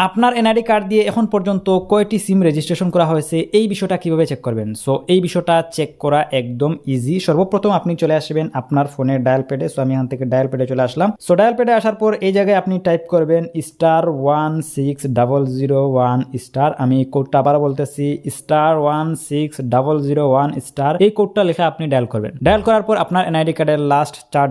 আপনার NID card দিয়ে এখন পর্যন্ত কয়টি সিম রেজিস্ট্রেশন করা হয়েছে এই বিষয়টা কিভাবে চেক করবেন? সো এই বিষয়টা চেক করা একদম ইজি। সর্বপ্রথম আপনি চলে আসবেন আপনার ফোনের ডায়াল প্যাডে। সো আমি এখান থেকে ডায়াল প্যাডে চলে আসলাম। সো ডায়াল প্যাডে আসার পর এই জায়গায় আপনি টাইপ করবেন *16001 আমি কোডটা আবার বলতেছি *16001 এই কোডটা লিখে আপনি ডায়াল করবেন। ডায়াল করার পর আপনার এনআইডি কার্ডের লাস্ট 4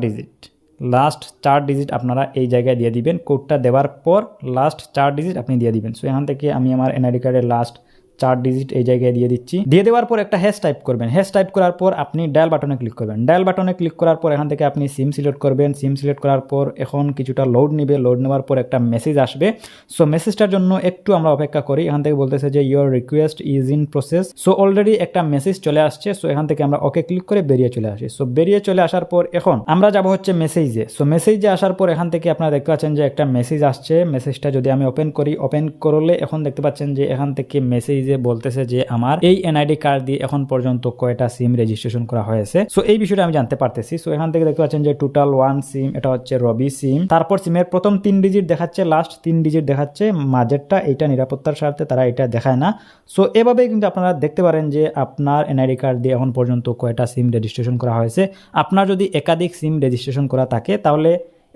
ডিজিট আপনারা এই জায়গায় দিয়ে দিবেন। কোডটা দেওয়ার পর লাস্ট 4 ডিজিট আপনি দিয়ে দিবেন। সো এখান থেকে আমি আমার এনআইডি কার্ডের লাস্ট 4 ডিজিট এই জায়গায় দিয়ে দিচ্ছি। দিয়ে দেওয়ার পর একটা হ্যাশ টাইপ করবেন। হ্যাশ টাইপ করার পর আপনি ডায়াল বাটনে ক্লিক করবেন। ডায়াল বাটনে ক্লিক করার পর এখান থেকে আপনি সিম সিলেক্ট করবেন। সিম সিলেক্ট করার পর এখন কিছুটা লোড নেবে। লোড নেওয়ার পর একটা মেসেজ আসবে। সো মেসেজটার জন্য একটু আমরা অপেক্ষা করি। এখান থেকে বলতেছে যে your request is in process. So already একটা মেসেজ চলে আসছে। সো এখান থেকে আমরা ওকে ক্লিক করে বেরিয়ে চলে আসি। সো বেরিয়ে চলে আসার পর এখন আমরা যাব হচ্ছে মেসেজে। সো মেসেজে আসার পর এখান থেকে আপনারা দেখতে পাচ্ছেন যে একটা মেসেজ আসছে। মেসেজটা যদি আমি ওপেন করি, ওপেন করলে এখন দেখতে পাচ্ছেন যে এখান থেকে মেসেজে বলতেছে যে আমার এই এনআইডি কার্ড দিয়ে এখন পর্যন্ত কয়টা সিম রেজিস্ট্রেশন করা হয়েছে। সো এই বিষয়টা আমি জানতে পারতেছি। সো এখান থেকে দেখতে পাচ্ছেন যে টোটাল 1 সিম, এটা হচ্ছে রবি সিম। তারপর সিমের প্রথম 3 ডিজিট দেখাচ্ছে, লাস্ট 3 ডিজিট দেখাচ্ছে, মাঝেরটা এইটা নিরাপত্তার স্বার্থে তারা এটা দেখায় না। সো এভাবে কিন্তু আপনারা দেখতে পারেন যে আপনার এনআইডি কার্ড দিয়ে এখন পর্যন্ত কয়টা সিম রেজিস্ট্রেশন করা হয়েছে। আপনার যদি একাধিক সিম রেজিস্ট্রেশন করা থাকে তাহলে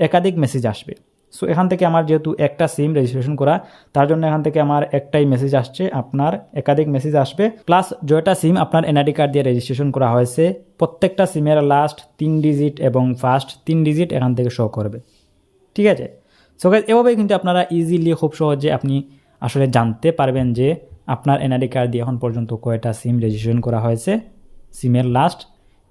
একাধিক মেসেজ আসবে। সো এখান থেকে আমার যেহেতু একটা সিম রেজিস্ট্রেশন করা, তার জন্য এখান থেকে আমার একটাই মেসেজ আসছে। আপনার একাধিক মেসেজ আসবে। প্লাস যেটা সিম আপনার এনআইডি কার্ড দিয়ে রেজিস্ট্রেশন করা হয়েছে প্রত্যেকটা সিমের লাস্ট 3 ডিজিট এবং ফার্স্ট 3 ডিজিট এখান থেকে শো করবে। ঠিক আছে? সো গাইস, এভাবেই কিন্তু আপনারা ইজিলি খুব সহজে আপনি আসলে জানতে পারবেন যে আপনার এনআইডি কার্ড দিয়ে এখন পর্যন্ত কয়টা সিম রেজিস্ট্রেশন করা হয়েছে। সিমের লাস্ট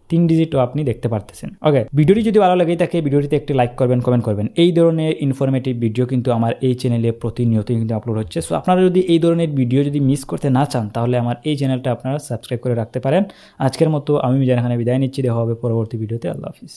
3 ডিজিটও আপনি দেখতে পারতেছেন। ওকে, ভিডিওটি যদি ভালো লাগে থাকে ভিডিওটিতে একটি লাইক করবেন, কমেন্ট করবেন। এই ধরনের ইনফরমেটিভ ভিডিও কিন্তু আমার এই চ্যানেলে প্রতিনিয়তই কিন্তু আপলোড হচ্ছে। সো আপনারা যদি এই ধরনের ভিডিও যদি মিস করতে না চান তাহলে আমার এই চ্যানেলটা আপনারা সাবস্ক্রাইব করে রাখতে পারেন। আজকের মতো আমি মিজান খানে বিদায় নিচ্ছি। দেখা হবে পরবর্তী ভিডিওতে। আল্লাহ হাফিজ।